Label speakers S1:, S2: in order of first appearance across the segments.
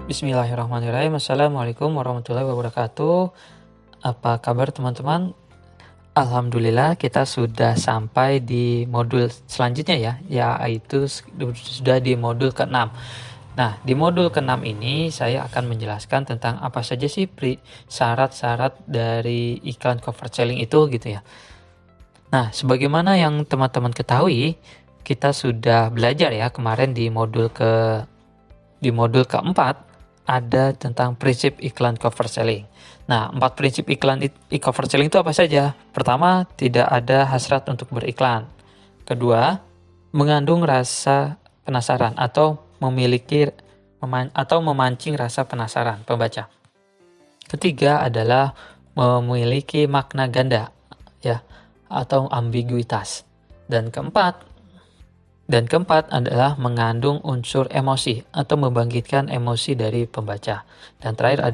S1: Bismillahirrahmanirrahim. Assalamualaikum warahmatullahi wabarakatuh. Apa kabar teman-teman? Alhamdulillah kita sudah sampai di modul selanjutnya ya, yaitu sudah di modul ke-6. Nah, di modul ke-6 ini saya akan menjelaskan tentang apa saja sih syarat-syarat dari iklan cover selling itu gitu ya. Nah, sebagaimana yang teman-teman ketahui, kita sudah belajar ya kemarin di modul keempat ada tentang prinsip iklan cover selling. Nah, 4 prinsip iklan cover selling itu apa saja? Pertama, tidak ada hasrat untuk beriklan. Kedua, mengandung rasa penasaran atau memancing rasa penasaran pembaca. Ketiga adalah memiliki makna ganda ya atau ambiguitas. Dan keempat adalah mengandung unsur emosi atau membangkitkan emosi dari pembaca. Dan terakhir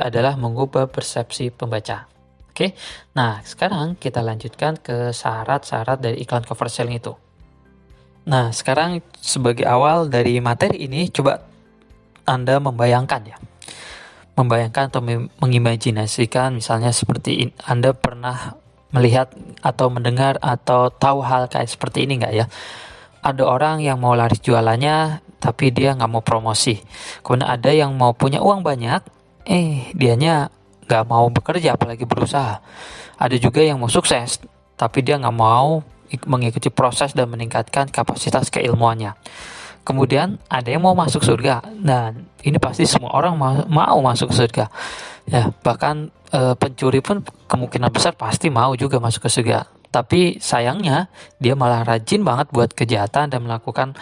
S1: adalah mengubah persepsi pembaca. Oke. Nah, sekarang kita lanjutkan ke syarat-syarat dari iklan cover selling itu. Nah, sekarang sebagai awal dari materi ini coba Anda membayangkan ya. Membayangkan atau mengimajinasikan misalnya seperti Anda pernah melihat atau mendengar atau tahu hal kayak seperti ini nggak ya? Ada orang yang mau laris jualannya tapi dia nggak mau promosi. Kemudian ada yang mau punya uang banyak, dianya nggak mau bekerja apalagi berusaha. Ada juga yang mau sukses tapi dia nggak mau mengikuti proses dan meningkatkan kapasitas keilmuannya. Kemudian ada yang mau masuk surga. Nah, ini pasti semua orang mau masuk surga. Ya, bahkan pencuri pun kemungkinan besar pasti mau juga masuk ke surga. Tapi sayangnya dia malah rajin banget buat kejahatan dan melakukan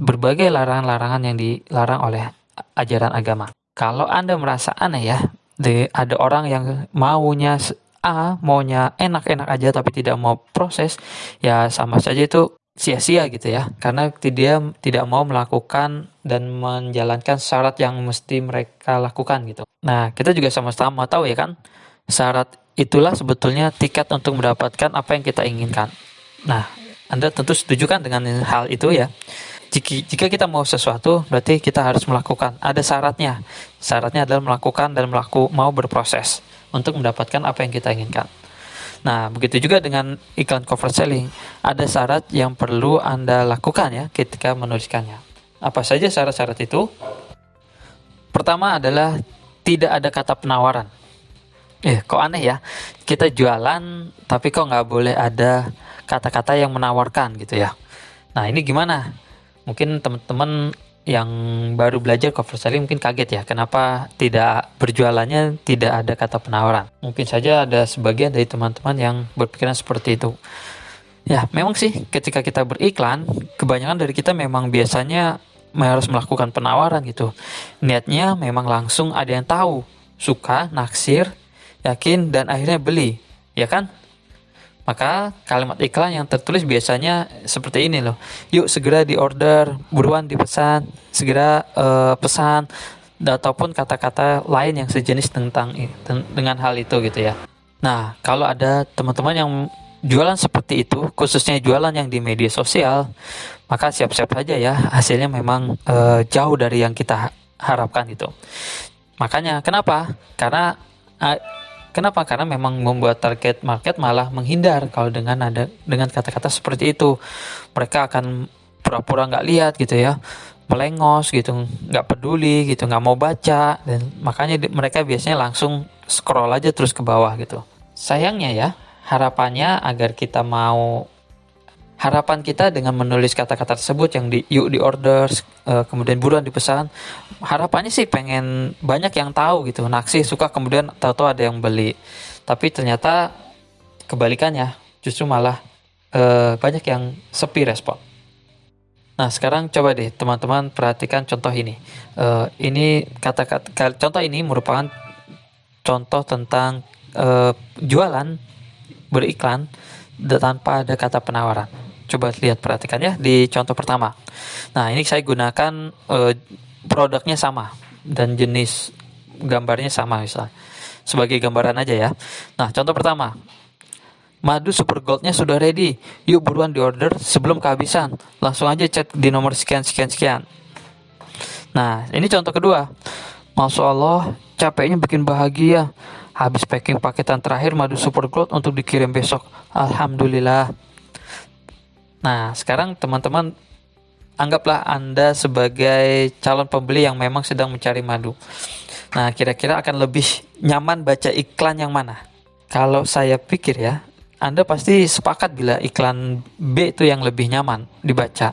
S1: berbagai larangan-larangan yang dilarang oleh ajaran agama. Kalau Anda merasa aneh ya, ada orang yang maunya enak-enak aja tapi tidak mau proses, ya sama saja itu sia-sia gitu ya, karena dia tidak mau melakukan dan menjalankan syarat yang mesti mereka lakukan gitu. Nah, kita juga sama-sama tahu ya kan, syarat itulah sebetulnya tiket untuk mendapatkan apa yang kita inginkan. Nah, Anda tentu setuju kan dengan hal itu ya. Jika kita mau sesuatu, berarti kita harus melakukan. Ada syaratnya. Syaratnya adalah melakukan dan mau berproses untuk mendapatkan apa yang kita inginkan. Nah, begitu juga dengan iklan cover selling. Ada syarat yang perlu Anda lakukan ya ketika menuliskannya. Apa saja syarat-syarat itu? Pertama adalah tidak ada kata penawaran. Kok aneh ya? Kita jualan, tapi kok nggak boleh ada kata-kata yang menawarkan gitu ya. Nah, ini gimana? Mungkin teman-teman yang baru belajar cover selling mungkin kaget ya, kenapa tidak berjualannya tidak ada kata penawaran. Mungkin saja ada sebagian dari teman-teman yang berpikiran seperti itu. Ya, memang sih ketika kita beriklan, kebanyakan dari kita memang biasanya harus melakukan penawaran gitu. Niatnya memang langsung ada yang tahu, suka, naksir, yakin, dan akhirnya beli, ya kan? Maka kalimat iklan yang tertulis biasanya seperti ini loh. Yuk segera diorder, buruan dipesan, segera pesan, ataupun kata-kata lain yang sejenis dengan hal itu gitu ya. Nah, kalau ada teman-teman yang jualan seperti itu, khususnya jualan yang di media sosial, maka siap-siap saja ya, hasilnya memang jauh dari yang kita harapkan itu. Makanya kenapa? Kenapa? Karena memang membuat target market malah menghindar kalau dengan kata-kata seperti itu. Mereka akan pura-pura nggak lihat gitu ya, melengos gitu, nggak peduli gitu, nggak mau baca, dan makanya mereka biasanya langsung scroll aja terus ke bawah gitu. Sayangnya ya, harapan kita dengan menulis kata-kata tersebut yang yuk di order, kemudian buruan dipesan, harapannya sih pengen banyak yang tahu gitu, naksir, suka, kemudian tahu-tahu ada yang beli. Tapi ternyata kebalikannya, justru malah banyak yang sepi respon. Nah, sekarang coba deh teman-teman perhatikan contoh ini. Ini contoh ini merupakan contoh tentang jualan beriklan tanpa ada kata penawaran. Coba lihat, perhatikan ya di contoh pertama. Nah, ini saya gunakan produknya sama dan jenis gambarnya sama misalnya. Sebagai gambaran aja ya. Nah, contoh pertama. Madu Super Gold-nya sudah ready. Yuk buruan diorder sebelum kehabisan. Langsung aja chat di nomor sekian. Nah, ini contoh kedua. Masya Allah, capeknya bikin bahagia. Habis packing paketan terakhir madu super gold untuk dikirim besok. Alhamdulillah. Nah, sekarang teman-teman anggaplah Anda sebagai calon pembeli yang memang sedang mencari madu. Nah, kira-kira akan lebih nyaman baca iklan yang mana? Kalau saya pikir ya, Anda pasti sepakat bila iklan B itu yang lebih nyaman dibaca.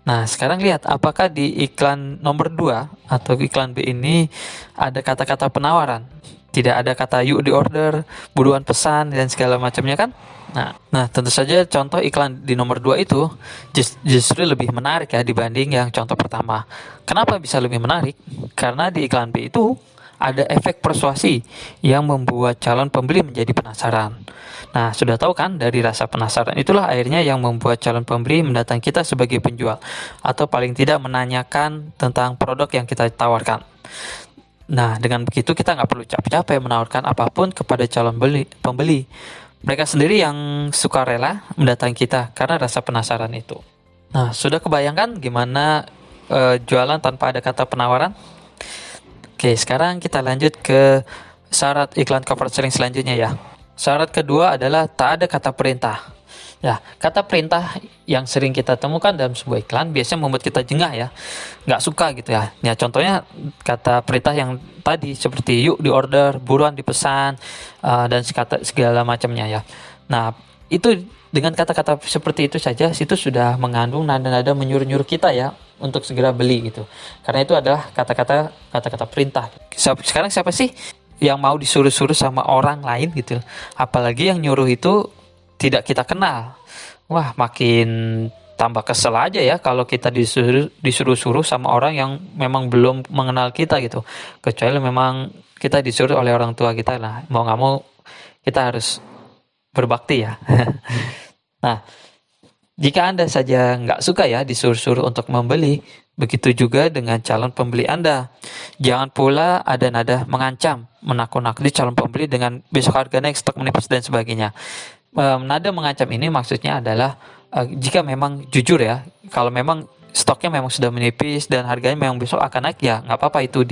S1: Nah, sekarang lihat apakah di iklan nomor 2 atau iklan B ini ada kata-kata penawaran. Tidak ada kata yuk di order, buruan pesan, dan segala macamnya kan? Nah, tentu saja contoh iklan di nomor 2 itu justru lebih menarik ya dibanding yang contoh pertama. Kenapa bisa lebih menarik? Karena di iklan B itu ada efek persuasi yang membuat calon pembeli menjadi penasaran. Nah, sudah tahu kan, dari rasa penasaran itulah akhirnya yang membuat calon pembeli mendatangi kita sebagai penjual, atau paling tidak menanyakan tentang produk yang kita tawarkan. Nah, dengan begitu kita nggak perlu capek-capek menawarkan apapun kepada calon pembeli. Mereka sendiri yang suka rela mendatangi kita karena rasa penasaran itu. Nah, sudah kebayangkan gimana jualan tanpa ada kata penawaran? Oke, sekarang kita lanjut ke syarat iklan cover selling selanjutnya ya. Syarat kedua adalah tak ada kata perintah. Ya, kata perintah yang sering kita temukan dalam sebuah iklan biasanya membuat kita jengah ya, nggak suka gitu ya. Ya, contohnya kata perintah yang tadi seperti yuk di order, buruan dipesan, dan segala macamnya ya. Nah, itu dengan kata-kata seperti itu saja, situ sudah mengandung nada-nada menyuruh-nyuruh kita ya untuk segera beli gitu. Karena itu adalah kata-kata perintah. Sekarang siapa sih yang mau disuruh-suruh sama orang lain gitu? Apalagi yang nyuruh itu tidak kita kenal. Wah, makin tambah kesel aja ya kalau kita disuruh-suruh sama orang yang memang belum mengenal kita gitu. Kecuali memang kita disuruh oleh orang tua kita lah. Mau nggak mau kita harus berbakti ya. Nah, jika Anda saja nggak suka ya disuruh-suruh untuk membeli, begitu juga dengan calon pembeli Anda. Jangan pula ada nada mengancam, menakut-nakuti calon pembeli dengan besok harga naik, stok menipis, dan sebagainya. Nada mengancam ini maksudnya adalah jika memang jujur ya, kalau memang stoknya memang sudah menipis dan harganya memang besok akan naik, ya nggak apa-apa itu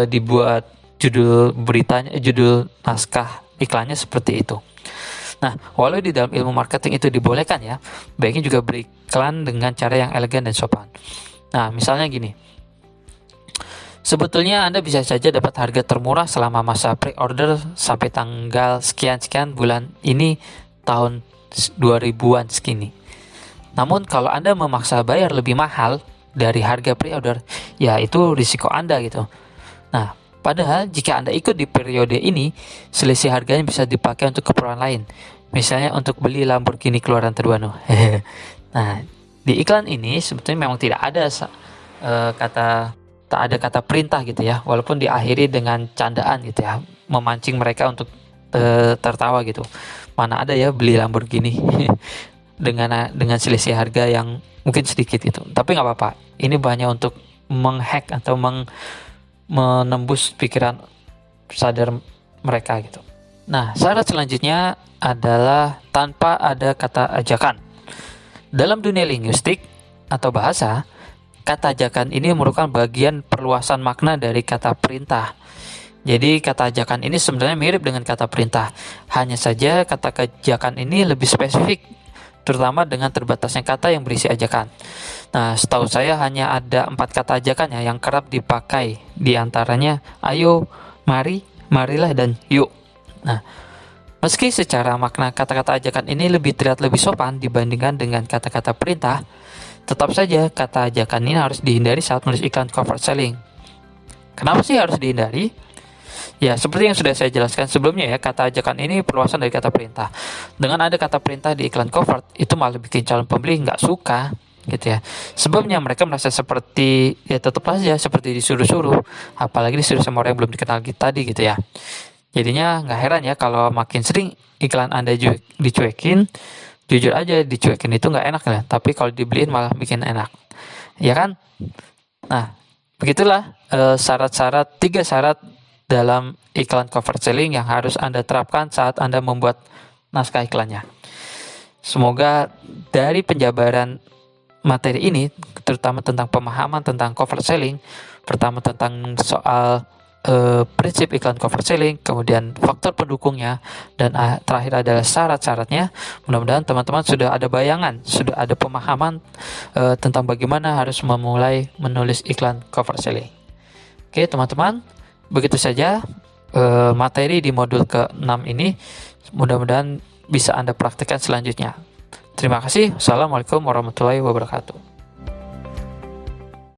S1: dibuat judul beritanya, judul naskah iklannya seperti itu. Nah, walau di dalam ilmu marketing itu dibolehkan ya, baiknya juga beriklan dengan cara yang elegan dan sopan. Nah, misalnya gini. Sebetulnya Anda bisa saja dapat harga termurah selama masa pre-order sampai tanggal sekian-sekian bulan ini tahun 2000-an segini. Namun kalau Anda memaksa bayar lebih mahal dari harga pre-order, ya itu risiko Anda gitu. Nah, padahal jika Anda ikut di periode ini, selisih harganya bisa dipakai untuk keperluan lain. Misalnya untuk beli Lamborghini keluaran terbaru. Nah, di iklan ini sebetulnya memang tidak ada tak ada kata perintah gitu ya, walaupun diakhiri dengan candaan gitu ya, memancing mereka untuk tertawa gitu. Mana ada ya beli Lamborghini dengan selisih harga yang mungkin sedikit gitu. Tapi nggak apa-apa. Ini banyak untuk menghack atau menembus pikiran sadar mereka gitu. Nah, syarat selanjutnya adalah tanpa ada kata ajakan. Dalam dunia linguistik atau bahasa, kata ajakan ini merupakan bagian perluasan makna dari kata perintah. Jadi kata ajakan ini sebenarnya mirip dengan kata perintah. Hanya saja kata ajakan ini lebih spesifik, terutama dengan terbatasnya kata yang berisi ajakan. Nah, setahu saya hanya ada 4 kata ajakan ya yang kerap dipakai. Di antaranya ayo, mari, marilah, dan yuk. Nah, meski secara makna kata-kata ajakan ini terlihat lebih sopan dibandingkan dengan kata-kata perintah, tetap saja kata ajakan ini harus dihindari saat menulis iklan cover selling. Kenapa sih harus dihindari? Ya, seperti yang sudah saya jelaskan sebelumnya ya, kata ajakan ini perluasan dari kata perintah. Dengan ada kata perintah di iklan cover, itu malah bikin calon pembeli nggak suka gitu ya. Sebabnya mereka merasa seperti, ya tetap aja seperti disuruh-suruh, apalagi disuruh sama orang yang belum dikenal tadi gitu ya. Jadinya nggak heran ya kalau makin sering iklan Anda dicuekin. Jujur aja, dicuekin itu nggak enak lah, tapi kalau dibeliin malah bikin enak, ya kan? Nah, begitulah 3 syarat dalam iklan cover selling yang harus Anda terapkan saat Anda membuat naskah iklannya. Semoga dari penjabaran materi ini, terutama tentang pemahaman tentang cover selling, pertama tentang soal prinsip iklan cover selling, kemudian faktor pendukungnya, dan terakhir adalah syarat-syaratnya. Mudah-mudahan teman-teman sudah ada bayangan, sudah ada pemahaman tentang bagaimana harus memulai menulis iklan cover selling. Oke teman-teman, begitu saja materi di modul ke-6 ini. Mudah-mudahan bisa Anda praktekkan selanjutnya. Terima kasih. Assalamualaikum warahmatullahi wabarakatuh.